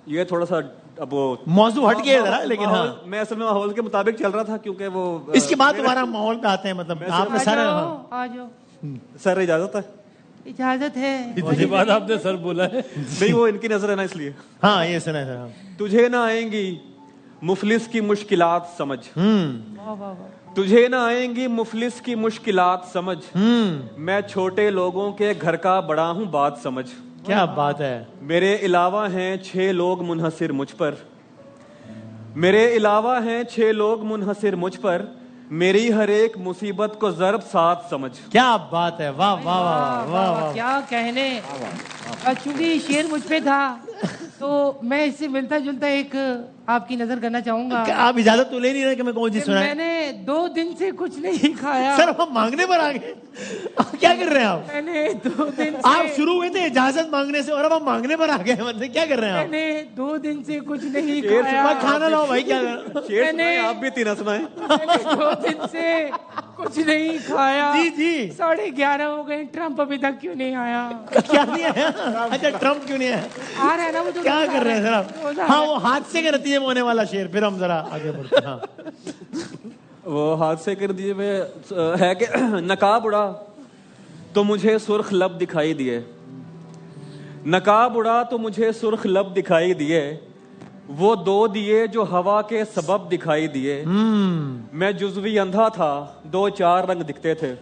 یہ تھوڑا سا اب وہ موضوع ہٹ گیا ذرا, لیکن ہاں میں اصل میں ماحول کے مطابق چل رہا تھا, کیونکہ وہ اس کے بعد دوبارہ ماحول پہ آتے ہیں. مطلب آپ نے سر اجازت ہے, اجازت ہے. اس کے بعد آپ نے سر بولا ہے. نہیں, وہ ان کی نظر ہے نا, اس لیے. ہاں یہ سنا ہے. تجھے نہ آئیں گی مفلس کی مشکلات سمجھ, تجھے نہ آئیں گی مفلس کی مشکلات سمجھ, میں چھوٹے لوگوں کے گھر کا بڑا ہوں بات سمجھ. کیا بات ہے. میرے علاوہ ہیں 6 لوگ منحصر مجھ پر, میرے علاوہ ہیں 6 لوگ منحصر مجھ پر, میری ہر ایک مصیبت کو ضرب 7 سمجھ. کیا بات ہے. واہ واہ واہ واہ, کیا کہنے. چونکہ شعر مجھ پہ تھا تو میں اس سے ملتا جلتا ایک آپ کی نظر کرنا چاہوں گا. آپ اجازت تو لے نہیں رہے کہ میں کون چیز سنائیں. میں نے 2 دن سے کچھ نہیں کھایا. سر ہم مانگنے پر آ گئے, کیا کر رہے ہیں آپ. میں نے 2 دن سے, آپ شروع ہوئے تھے اجازت مانگنے سے, اور اب ہم مانگنے پر آ گئے. مطلب کیا کر رہے ہیں آپ. میں نے 2 دن سے کچھ نہیں کھایا. کھانا لاؤ بھائی, کیا کر رہے ہیں آپ بھی 3 سنائیں. میں نے 2 دن سے کچھ نہیں کھایا. جی جی 11:30 ہو گئے, ٹرمپ ابھی تک کیوں نہیں آیا. کیا نہیں آیا. اچھا ٹرمپ کیوں نہیں آیا. آ رہا ہے نا وہ, کیا کر رہے ہیں سر آپ. ہاں وہ حادثے کے نتیجے میں ہونے والا شعر, پھر ہم ذرا آگے بڑھتے ہیں. وہ حادثے کے نتیجے میں ہے کہ نقاب اڑا تو مجھے سرخ لب دکھائی دیے, نقاب اڑا تو مجھے سرخ لب دکھائی دیے, وہ 2 دیے جو ہوا کے سبب دکھائی دیے. میں جزوی اندھا تھا, 2-4 رنگ دکھتے تھے.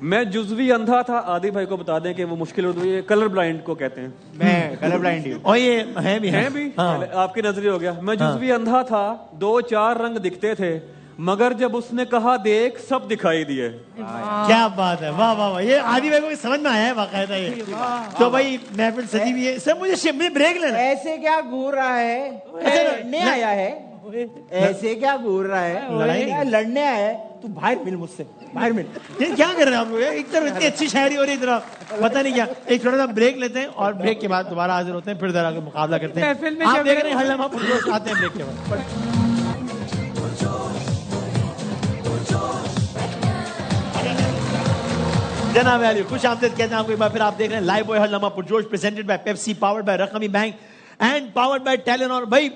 میں جزوی اندھا تھا, عادی بھائی کو بتا دیں کہ وہ مشکل اردو یہ کلر بلائنڈ کو کہتے ہیں. میں کلر بلائنڈ ہوں, اور یہ ہے بھی آپ کی نظری ہو گیا. میں جزوی اندھا تھا, 2-4 رنگ دکھتے تھے, مگر جب اس نے کہا دیکھ سب دکھائی دیے. کیا بات ہے. واہ واہ واہ, یہ عادی بھائی کو سمجھ میں آیا ہے باقاعدہ. یہ تو بھائی محفل سجی بھی ہے. سر مجھے بریک لینا. ایسے کیا گور رہا ہے, لڑنے آیا ہے, ایسے کیا گور رہا ہے, لڑنے آیا ہے. تو باہر مل مجھ سے, باہر مل. یہ کیا کر رہے ہیں آپ لوگ. ایک طرف اتنی اچھی شاعری ہو رہی ہے, طرف پتہ نہیں کیا. ایک چھوٹا سا بریک لیتے ہیں اور بریک کے بعد دوبارہ حاضر ہوتے ہیں, پھر ذرا مقابلہ کرتے ہیں. آپ دیکھ رہے ہیں ہر لمحہ پرجوش, آتے ہیں بریک کے بعد. جناب علی خوش آمدید کہتے ہیں آپ کو ایک بار پھر. آپ دیکھ رہے ہیں لائیو بوائے ہر لمحہ پرجوش, presented by Pepsi, powered by Raqami bank and powered by Telenor. بھائی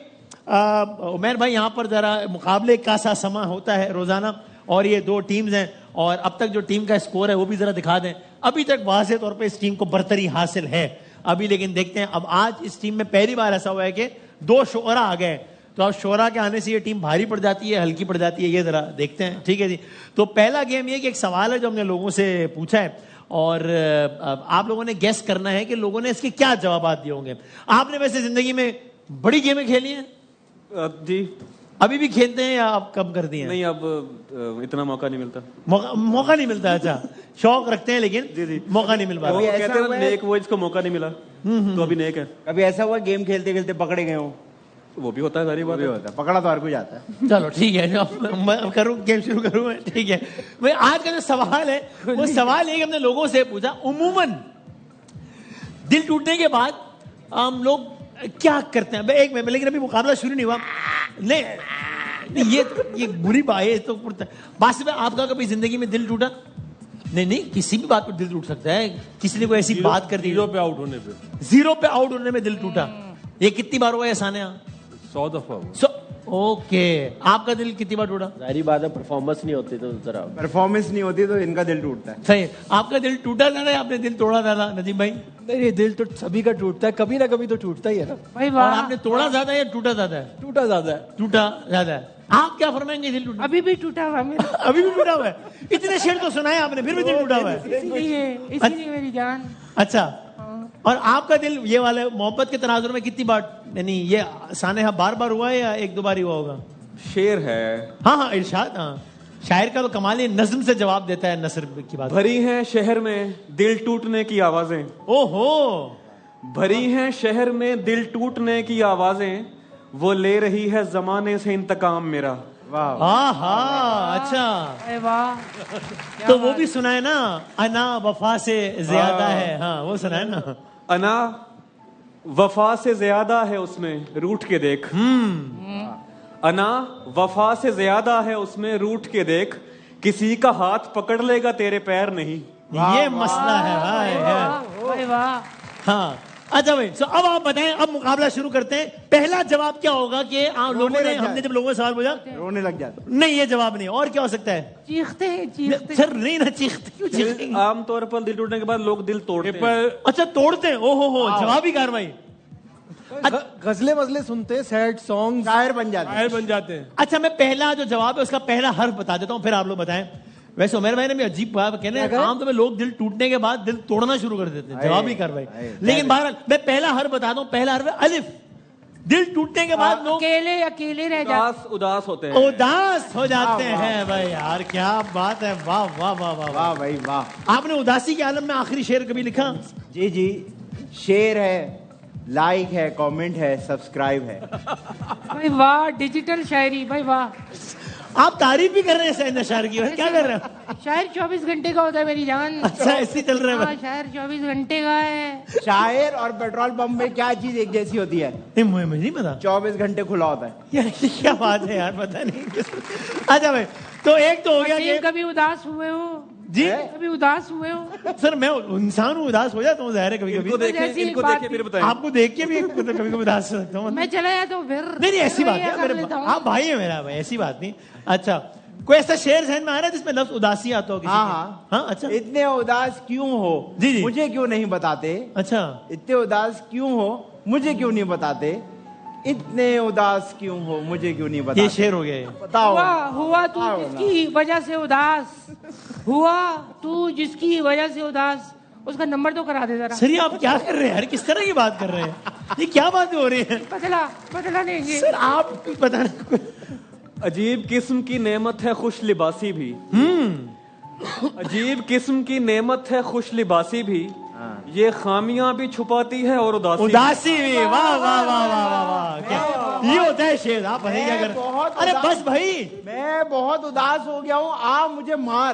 عمیر بھائی, یہاں پر ذرا مقابلے کا سا سما ہوتا ہے روزانہ, اور یہ 2 ٹیمز ہیں, اور اب تک جو ٹیم کا اسکور ہے وہ بھی ذرا دکھا دیں. ابھی تک واضح طور پہ اس ٹیم کو برتری حاصل ہے ابھی, لیکن دیکھتے ہیں. اب آج اس ٹیم میں پہلی بار ایسا ہوا ہے کہ 2 شعرا آ گئے, تو اب شعرا کے آنے سے یہ ٹیم بھاری پڑ جاتی ہے, ہلکی پڑ جاتی ہے, یہ ذرا دیکھتے ہیں. ٹھیک ہے جی. تو پہلا گیم یہ کہ ایک سوال ہے جو ہم نے لوگوں سے پوچھا ہے, اور آپ لوگوں نے گیس کرنا ہے کہ لوگوں نے اس کے کیا جوابات دیے ہوں گے. آپ نے ویسے زندگی میں بڑی گیمیں کھیلی ہیں؟ جی. ابھی بھی کھیلتے ہیں یا آپ کم کر دیے ہیں؟ نہیں, اب اتنا موقع نہیں ملتا. موقع نہیں ملتا. اچھا, شوق رکھتے ہیں لیکن موقع نہیں مل پاتا. کہتے ہیں نیک وہ, اس کو موقع نہیں ملا تو ابھی نیک ہے. کبھی ایسا ہوا گیم کھیلتے کھیلتے پکڑے گئے ہوں؟ وہ بھی ہوتا ہے, ساری بات ہوتا ہے, پکڑا تو ہر کوئی جاتا ہے. چلو ٹھیک ہے, میں کروں گیم شروع کروں میں. ٹھیک ہے. آج کا جو سوال ہے وہ سوال ہے کہ ہم نے لوگوں سے پوچھا عموماً دل ٹوٹنے کے بعد ہم لوگ کیا کرتے ہیں. ایک میں, لیکن ابھی مقابلہ شروع نہیں ہوا. نہیں یہ بری بات ہے. تو باسط میں آپ کا کبھی زندگی میں دل ٹوٹا؟ نہیں, کسی بھی بات پر دل ٹوٹ سکتا ہے. کسی نے کوئی ایسی بات کر دی, 0 پہ آؤٹ ہونے پہ, 0 پہ آؤٹ ہونے میں دل ٹوٹا. یہ کتنی بار ہوا ہے سانیہ؟ 100 دفعہ. ओके, आपका दिल कितनी बार टूटा? ज़ाहिर बात है, परफॉर्मेंस नहीं होती तो जरा परफॉर्मेंस नहीं होती तो इनका दिल टूटता है। सही, आपका दिल टूटा था ना, आपने दिल तोड़ा था ना नदीम भाई? नहीं, दिल तो सभी का टूटता है, कभी ना कभी तो टूटता ही है ना भाई और वाह, आपने तोड़ा ज्यादा है या टूटा ज्यादा है? टूटा ज्यादा है। टूटा ज्यादा है। आप क्या फरमाएंगे? दिल टूटा अभी भी टूटा हुआ मेरा, अभी भी टूटा हुआ है? इतने शेर तो सुनाए आपने, फिर भी दिल टूटा हुआ है? इसीलिए मेरी जान। अच्छा, और आपका दिल ये वाले मोहब्बत के तनाजुर में कितनी बार, यानी ये सानेहा बार बार हुआ है या एक दो बार ही हुआ होगा? शेर है। हाँ हाँ, इरशाद। हाँ, शायर का तो कमाल ही नज्म से जवाब देता है नसर की बात। भरी हैं शहर में दिल टूटने की आवाजें, ओहो, भरी हैं शहर में दिल टूटने की आवाजें, वो ले रही है जमाने से इंतकाम मेरा। हाँ हाँ, अच्छा, अरे वाह, तो वो भी सुना है ना, अना वफा से ज्यादा है। हाँ, वो सुना है ना, अना वफा से ज्यादा है उसमें रूठ के देख। अना वफा से ज्यादा है उसमें रूठ के देख, किसी का हाथ पकड़ लेगा तेरे पैर नहीं। ये मसला है भाई। भाई वाह। हाँ, अच्छा भाई, so अब आप बताएं, अब मुकाबला शुरू करते हैं। पहला जवाब क्या होगा कि लोगों ने, हमने जब लोगों से सवाल पूछा, रोने लग जाता। नहीं ये जवाब नहीं, और क्या हो सकता है? चीखते हैं, चीखते सर नहीं ना, चीखते क्यों चीखेंगे? आमतौर पर दिल टूटने के बाद लोग दिल तोड़ते हैं। अच्छा, तोड़ते हैं, ओहो हो, जवाबी कार्रवाई। गजले मजले सुनते, सैड सॉन्ग, शायर बन जाते हैं। अच्छा, मैं पहला जो जवाब है उसका पहला हर्फ बता देता हूँ, फिर आप लोग बताएं। वैसे उमर भाई ने भी अजीब बात कहने, आम तो में लोग दिल टूटने के बाद दिल तोड़ना शुरू कर देते हैं, जवाबी कार्रवाई। लेकिन बहरहाल मैं पहला हर्फ बता दूं, पहला हर्फ है अलिफ। दिल टूटने के बाद लोग अकेले रह जाते, उदास होते हैं, उदास हो जाते हैं। भाई यार क्या बात है, वाह वाह वाह वाह वाह भाई वाह। आपने उदासी के आलम में आखिरी शेर कभी लिखा? जी जी, शेर है, लाइक है, कमेंट है, सब्सक्राइब है। भाई वाह, डिजिटल शायरी, भाई वाह। आप तारीफ भी कर रहे हैं शायर नशार की, क्या कर रहे हैं? शायर 24 घंटे का होता है मेरी जान। अच्छा, ऐसे चल रहा है? हाँ, शायर 24 घंटे का है। शायर और पेट्रोल पंप में क्या चीज एक जैसी होती है? नहीं, मुझे नहीं पता। 24 घंटे खुला होता है। यार ये क्या बात है यार, पता नहीं। अच्छा भाई, तो एक तो हो गया कि कभी उदास हुए हो जी, कभी उदास हुए हो? सर मैं इंसान हूँ, उदास हो जाता हूँ, जाहिर है कभी कभी। इनको देखे फिर बताएं। आपको देख के भी कभी कभी उदास हो सकता हूँ। मैं चला जाता हूँ फिर। नहीं ऐसी बात है मेरे, आप भाई है मेरा भाई, ऐसी बात नहीं। अच्छा, कोई ऐसा शेर जहन में आ रहा है जिसमें लफ्ज उदासी आता हो? हाँ हाँ। अच्छा, इतने उदास क्यों हो, जी जी, मुझे क्यों नहीं बताते? अच्छा, इतने उदास क्यों हो, मुझे क्यों नहीं बताते? इतने उदास क्यों हो, मुझे क्यों नहीं बताते? ये शेर हो गया ये। बताओ। हुआ तू जिसकी वजह से उदास, हुआ तू जिसकी वजह से उदास, उसका नंबर तो करा दे जरा। सर ये आप क्या कर रहे हैं यार, किस तरह की बात कर रहे हैं? ये क्या बात हो रही है? बदला लेंगे सर, आप बताना। अजीब किस्म की नेमत है खुश लिबासी भी। अजीब किस्म की नेमत है खुश लिबासी भी, ये खामियां भी छुपाती है और उदासी भी। वाह वाह वाह वाह वाह वाह, क्या ये होता है शेर? आप बताइए क्या कर? अरे बस भाई, मैं बहुत उदास हो गया हूँ, आ मुझे मार।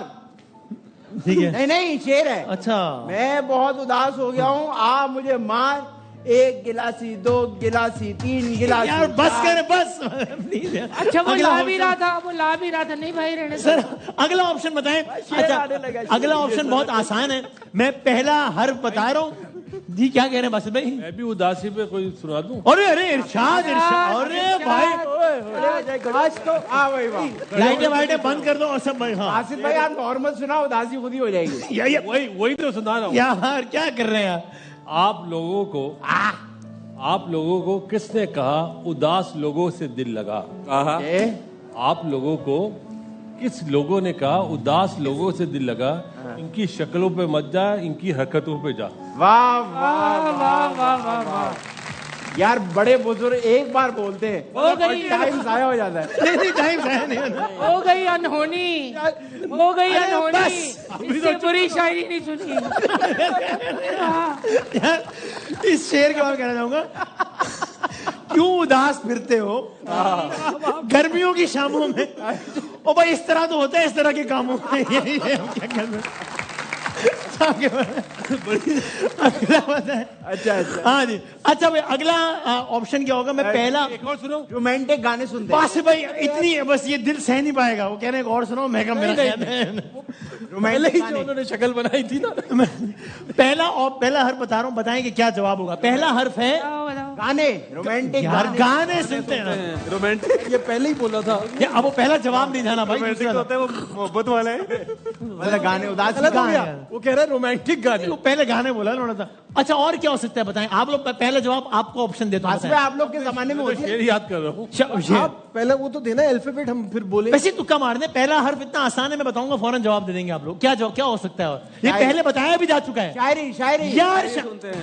ठीक है, नहीं नहीं, शेर है। अच्छा, मैं बहुत उदास हो गया हूँ, आ मुझे मार। एक गिलासी, दो गिलासी, तीन गिलासी। यार बस कर, बस। अच्छा, वो ला भी रहा था, नहीं भाई रहने। सर अगला ऑप्शन बताएं। अच्छा, अगला ऑप्शन बहुत आसान है, मैं पहला हर्फ बता रहा हूँ। जी क्या कह रहे हैं बासित भाई? मैं भी उदासी पे कोई सुना दूं? अरे अरे इरशाद, अरे भाई, लाइटें वाइटें बंद कर दो और सब भाई। हाँ आसिफ भाई, आप नॉर्मल सुना, उदासी खुद ही हो जाएगी। वही तो सुना रहा हूँ यार, क्या कर रहे हैं यार? आप लोगों को किसने कहा उदास लोगों से दिल लगा? आप लोगों को किस लोगों ने कहा उदास लोगों से दिल लगा? इनकी शक्लों पे मत जा, इनकी हरकतों पे जा। वाह वाह वाह वाह वाह वाह। यार बड़े बुजुर्ग एक बार बोलते हैं, हो गई, टाइम जाया हो जाता है। नहीं टाइम जाया नहीं होता। हो गई अनहोनी, हो गई अनहोनी, इससे बुरी शायरी नहीं सुनी। यार इस शेर के बारे में कहना चाहूंगा, क्यों उदास फिरते हो गर्मियों की शामों में? ओ भाई, इस तरह तो होता है इस तरह के कामों में। ये हम क्या कर रहे हैं? अगला बताए। अच्छा, हाँ जी। अच्छा भाई, अगला ऑप्शन क्या होगा? मैं पहला एक और सुनो, रोमांटिक गाने सुनते हैं। बासित भाई इतनी है बस, ये दिल सह नहीं पाएगा। वो कह रहे हैं और सुनो, मैं कहा मेरा रोमांटिक गाने। उन्होंने शक्ल बनाई थी ना। पहला हर्फ बता रहा हूँ, बताएं कि क्या जवाब होगा। पहला हर्फ है गाने रोमांटिक यार गाने सुनते हैं ना, रोमांटिक, ये पहले ही बोला था। अब वो पहला जवाब नहीं जाना भाई, रोमांटिक होता है वो मोहब्बत वाला है, मतलब गाने उदासी गलत हो गाने। गया। वो कह रहा है रोमांटिक गाने। वो पहले गाने बोला उन्होंने था। अच्छा और क्या हो सकता है बताएं आप लोग, पहला जवाब आपको ऑप्शन देता आसिफ भाई, आप लोग के जमाने में होती है। शेर याद कर रहा हूँ। आप पहले वो तो देना अल्फाबेट, हम फिर बोले। वैसे तुक्का मारने, पहला हर्फ इतना आसान है, मैं बताऊंगा फौरन जवाब दे देंगे आप लोग। क्या क्या हो सकता है? ये पहले बताया भी जा चुका है। शायरी शायरी यार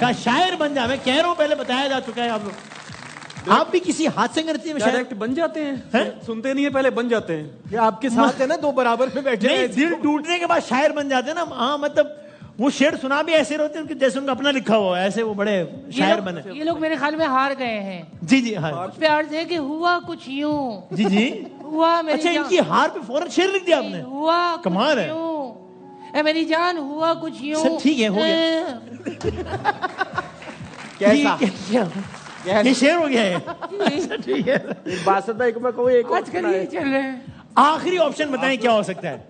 का शायर बन जा, मैं कह रहा हूँ पहले बताया जा चुका है आप लोग। आप भी किसी हादसे में रहती है डायरेक्ट बन जाते हैं, सुनते नहीं है पहले बन जाते हैं। ये आपके साथ है ना, दो बराबर में बैठे नहीं, हैं। दिल टूटने के बाद शायर बन जाते हैं ना। हाँ मतलब वो शेर सुना भी ऐसे होते हैं जैसे उनका अपना लिखा हुआ है, ऐसे वो बड़े शायर बने। ये लोग मेरे ख्याल में हार गए हैं। जी जी हाँ, उस पे अर्ज है कि हुआ कुछ यूं। जी जी हुआ मेरी अच्छा, इनकी हार पे फौरन शेर लिख दिया आपने? हुआ कमाल है। ए मेरी जान हुआ कुछ यूं। सर ठीक है, हो गया। कैसा ये शेर हो गया है। ठीक है, बासत भाई को मैं कहूँ एक और आजकल ये चल रहे हैं। आखिरी ऑप्शन बताएं क्या हो सकता है?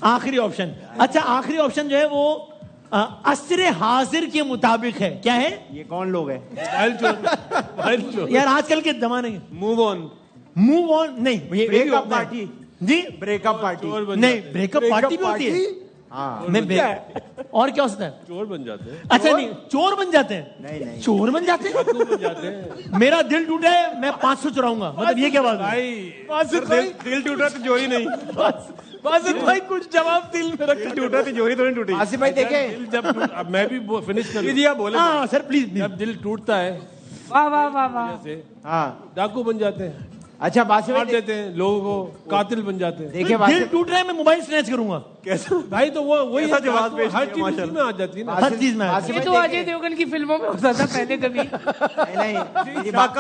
आखिरी ऑप्शन, अच्छा आखिरी ऑप्शन जो है वो अस्रे हाजिर के मुताबिक है। क्या है? ये कौन लोग हैं? यार आजकल के जमाने में मूव ऑन, मूव ऑन नहीं, ये ब्रेकअप पार्टी जी, ब्रेकअप पार्टी नहीं ब्रेकअप पार्टी भी होती है। हाँ नहीं और क्या हो सकता है? चोर बन जाते हैं। अच्छा नहीं, चोर बन जाते हैं? नहीं नहीं चोर बन जाते हैं? बन जाते हैं। मेरा दिल टूटा है, मैं 500 चुराऊंगा, मतलब ये क्या बात है? दिल टूटा तो चोरी नहीं, बासित भाई कुछ जवाब दिल में रख। टूटा तो चोरी तो नहीं टूटी। आसिफ भाई देखे दिल जब अब मैं भी फिनिश कर जी आप बोले। हाँ सर प्लीज। जब दिल टूटता है वाह वाह वाह वाह। जैसे हाँ डाकू बन जाते हैं, अच्छा बासिफ मार भाई देते हैं लोगों को, कातिल बन जाते हैं। देखिए दिल बासिफ टूट रहा है, मैं मोबाइल स्नैच करूंगा। कैसा भाई तो वो वही ऐसा जवाब पेश हर किया, चीज माशाल्लाह। उसी में आ जाती है ना। हर चीज में आसिफ ये भाई तो अजय देखे- देवगन की फिल्मों में होता था पहले कभी। नहीं मेरी बात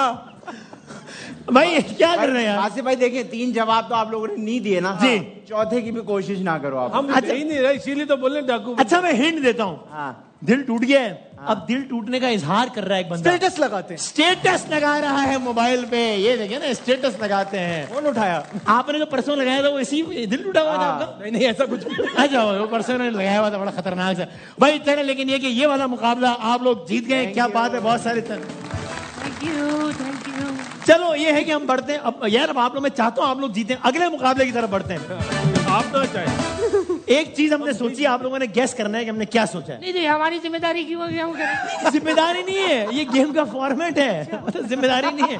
भाई क्या कर रहे हैं यार? आसिफ भाई देखिए 3 जवाब तो आप लोगों ने नहीं दिए ना। जी। चौथे की भी कोशिश ना करो आप। हम अच्छा। दे ही नहीं रहे, इसीलिए तो बोले डाकू बन अच्छा मैं हिंट देता हूँ, हाँ दिल टूट गया है, अब दिल टूटने का इजहार कर रहा है एक बंदा। स्टेटस लगाते हैं, स्टेटस लगा रहा है मोबाइल पे, ये देखिए ना स्टेटस लगाते हैं। फोन उठाया। आपने जो परसों लगाया था वो इसी दिल टूटा हुआ था आपका? नहीं नहीं ऐसा कुछ भी। अच्छा वो परसों ने लगाया हुआ था, बड़ा खतरनाक सा भाई चले। लेकिन ये कि ये वाला मुकाबला आप लोग जीत गए, क्या बात है, बहुत सारी थैंक यू थैंक यू। चलो ये है कि हम बढ़ते हैं अब यार, अब आप लोग, मैं चाहता हूँ आप लोग जीते, अगले मुकाबले की तरफ बढ़ते हैं। आप ना चाहें। एक चीज हमने सोची, आप लोगों ने गैस करना है कि हमने क्या सोचा है। नहीं नहीं हमारी जिम्मेदारी क्यों है कि हम करें? जिम्मेदारी नहीं है, ये गेम का फॉर्मेट है, मतलब जिम्मेदारी नहीं है,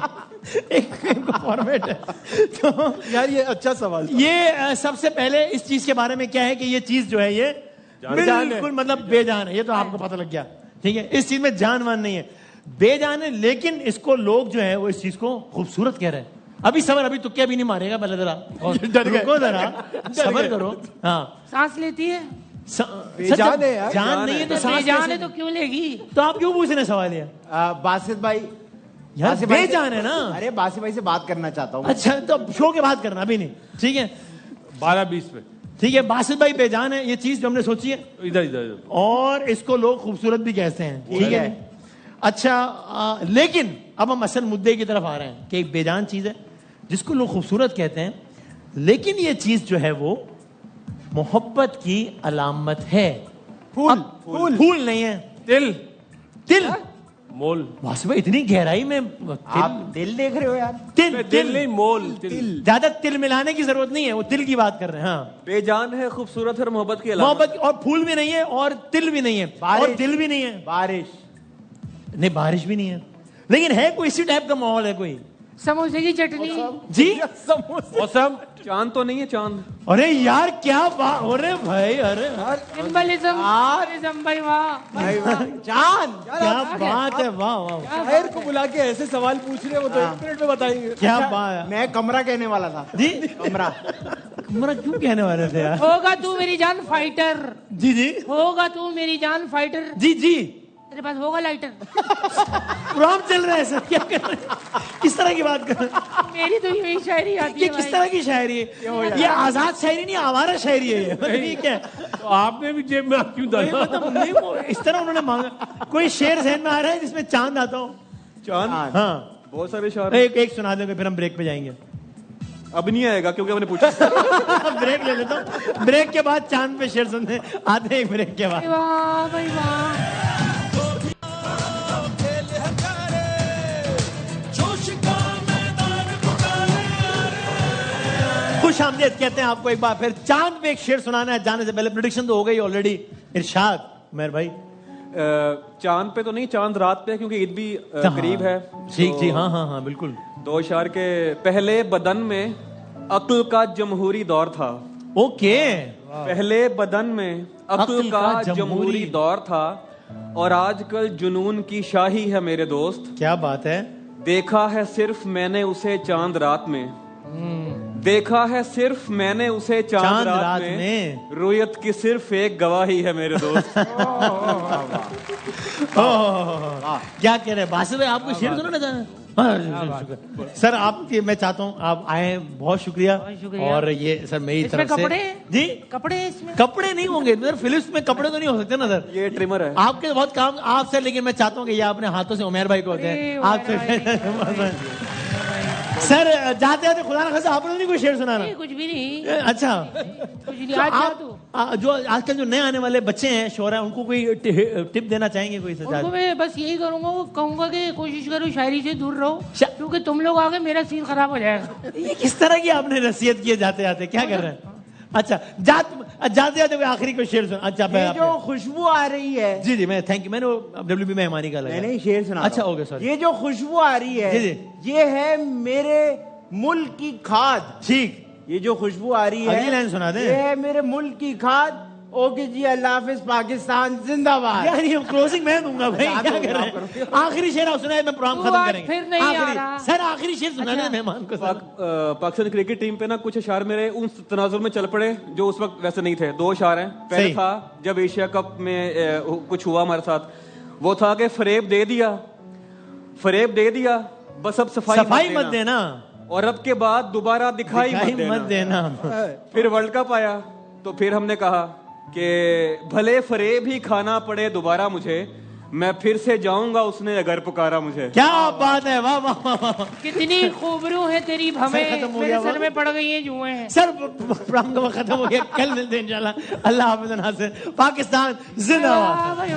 एक गेम का फॉर्मेट है। तो यार ये अच्छा सवाल था। ये सबसे पहले इस चीज के बारे में क्या है कि ये चीज जो है ये बिल्कुल मतलब बेजान है, ये तो आपको पता लग गया। ठीक है, इस चीज में जान मान नहीं है, बेजान है, लेकिन इसको लोग जो है वो इस चीज को खूबसूरत कह रहे हैं। अभी सबर, अभी तुक्के भी नहीं मारेगा, पहले जरा रुको जरा, सबर करो। हाँ सांस लेती है? जान है यार, जान नहीं है तो सांस जान कैसे? है तो क्यों लेगी? तो आप क्यों पूछ रहे सवाल ये? बासित भाई यार बासित भाई से- बेजान है ना। अरे बासित भाई से बात करना चाहता हूँ। अच्छा तो शो के बाद करना, अभी नहीं, ठीक है? 12-20 पे ठीक है, बासित भाई बेजान है, ये चीज जो हमने सोची है, इधर इधर और इसको लोग खूबसूरत भी कहते हैं। ठीक है, अच्छा लेकिन अब हम असल मुद्दे की तरफ आ रहे हैं कि एक बेजान चीज है जिसको लोग खूबसूरत कहते हैं, लेकिन ये चीज जो है वो मोहब्बत की अलामत है। फूल फूल फूल नहीं है, तिल तिल। मोल। वासु भाई इतनी गहराई में आप दिल देख रहे हो यार। तिल तिल नहीं मोल, तिल। ज्यादा तिल मिलाने की जरूरत नहीं है, वो तिल की बात कर रहे हैं। हाँ बेजान है, खूबसूरत और मोहब्बत की अलामत। मोहब्बत, और फूल भी नहीं है और तिल भी नहीं है और दिल भी नहीं है, बारिश नहीं बारिश भी नहीं है, लेकिन है कोई इसी टाइप का माहौल है कोई। समोसे की चटनी जी, मौसम। चांद तो नहीं है, चांद। अरे यार क्या बात, अरे भाई, अरे सिंबलिज्म भाई, वाह चांद, क्या बात है, वाह वाह, शायर को बुला के ऐसे सवाल पूछ रहे हैं, वो तो 1 मिनट में बताएंगे। क्या बात है। मैं कमरा कहने वाला था। जी कमरा कमरा क्यों कहने वाले थे यार? होगा तू मेरी जान फाइटर, जी जी होगा तू मेरी जान फाइटर, जी जी, तेरे पास होगा लाइटर। प्रोग्राम चल रहा है सर, क्या कर रहे हैं? किस तरह की बात कर रहे हैं? मेरी तो यही शायरी आती ये है किस भाई। तरह की शायरी है? ये आजाद शायरी नहीं, आवारा शायरी है ये। क्या तो आपने भी जेब में क्यों डाला? मतलब नहीं, वो इस तरह उन्होंने मांगा। कोई शेर जहन में आ रहा है जिसमें चांद आता हो? चांद, हाँ बहुत सारे शायर। एक सुना दोगे, फिर हम ब्रेक पे जाएंगे। अब नहीं आएगा क्योंकि हमने पूछा। ब्रेक ले लेता हूँ, ब्रेक के बाद चांद पे शेर सुनने आते हैं, एक ब्रेक के बाद। वाह भाई वाह। आमदीद कहते हैं आपको एक बार फिर। चांद पे एक शेर सुनाना है जाने से पहले, प्रेडिक्शन तो हो गई ऑलरेडी। इरशाद मेहर भाई। चांद पे तो नहीं, चांद रात पे, क्योंकि ईद भी करीब है। ठीक जी, हाँ हाँ हाँ बिल्कुल। 2 अशार के पहले बदन में अक्ल का जमहूरी दौर था। ओके। पहले बदन में अक्ल का जमहूरी दौर था और आजकल जुनून की शाही है मेरे दोस्त। क्या बात है। देखा है सिर्फ मैंने उसे चांद रात में, देखा है सिर्फ मैंने उसे चांद रात में, रुयत की सिर्फ एक गवाही है मेरे दोस्त। क्या कह रहे हैं बासिर भाई, आपको शेर सुनाना चाह रहे हैं? सर आपके, मैं चाहता हूँ आप आए, बहुत शुक्रिया। और ये सर मेरी तरफ से जी कपड़े इसमें कपड़े नहीं होंगे सर, फिल्म में कपड़े तो नहीं हो सकते ना सर। ये ट्रिमर है आपके बहुत काम आप सर, लेकिन मैं चाहता हूँ कि ये अपने हाथों से उमैर भाई को होते हैं आप सर जाते जाते खुदा ना खासा आपने नहीं कोई शेर सुनाना? कुछ भी नहीं। अच्छा कुछ नहीं। आज जो आजकल जो नए आने वाले बच्चे हैं शोरा, उनको कोई टिप देना चाहेंगे कोई? उनको मैं बस यही करूंगा, वो कहूंगा कि कोशिश करो शायरी से दूर रहो, क्योंकि तुम लोग आगे मेरा सीन खराब हो जाएगा। ये किस तरह की आपने नसीहत किए जाते जाते, क्या कर रहे हैं? अच्छा जाते जाते आखिरी कोई शेर सुना। अच्छा ये जो खुशबू आ रही है, जी जी मैं थैंक यू, मैंने WB मेहमानी का लगा। नहीं शेर सुना। अच्छा ओके सॉरी। ये जो खुशबू आ रही है, जी जी, ये है मेरे मुल्क की खाद। ठीक, ये जो खुशबू आ रही है, अगली लाइन सुना दे। ये है मेरे मुल्क की खाद। ओके जी, अल्लाह हाफिज, पाकिस्तान जिंदाबाद। यार ये क्लोजिंग मैं दूंगा भाई, क्या कर रहे हैं? आखिरी शेर आप सुनाए, मैं प्रोग्राम खत्म करेंगे। फिर नहीं आ रहा। सर आखिरी शेर सुनाने हैं मेहमान को। पाकिस्तान क्रिकेट टीम पे ना कुछ अशार मेरे उन तनाजुर में चल पड़े जो उस वक्त वैसे नहीं थे। 2 अशार हैं। पहले था जब एशिया कप में कुछ हुआ हमारे साथ, वो था कि फरेब दे दिया, बस अब सफाई मत देना, और अब के बाद दोबारा दिखाई मत देना। फिर वर्ल्ड कप आया तो फिर हमने कहा कि भले फरेब ही खाना पड़े दोबारा मुझे, मैं फिर से जाऊंगा उसने अगर पुकारा मुझे। क्या बात है, वाह वाह वाह। कितनी खूबरू है तेरी भवें, मेरे सर में पड़ गई है जुएं। सर प्रोग्राम का खत्म हो गया, कल मिलते हैं इंशाल्लाह। अल्लाह हाफिज़। पाकिस्तान जिंदाबाद।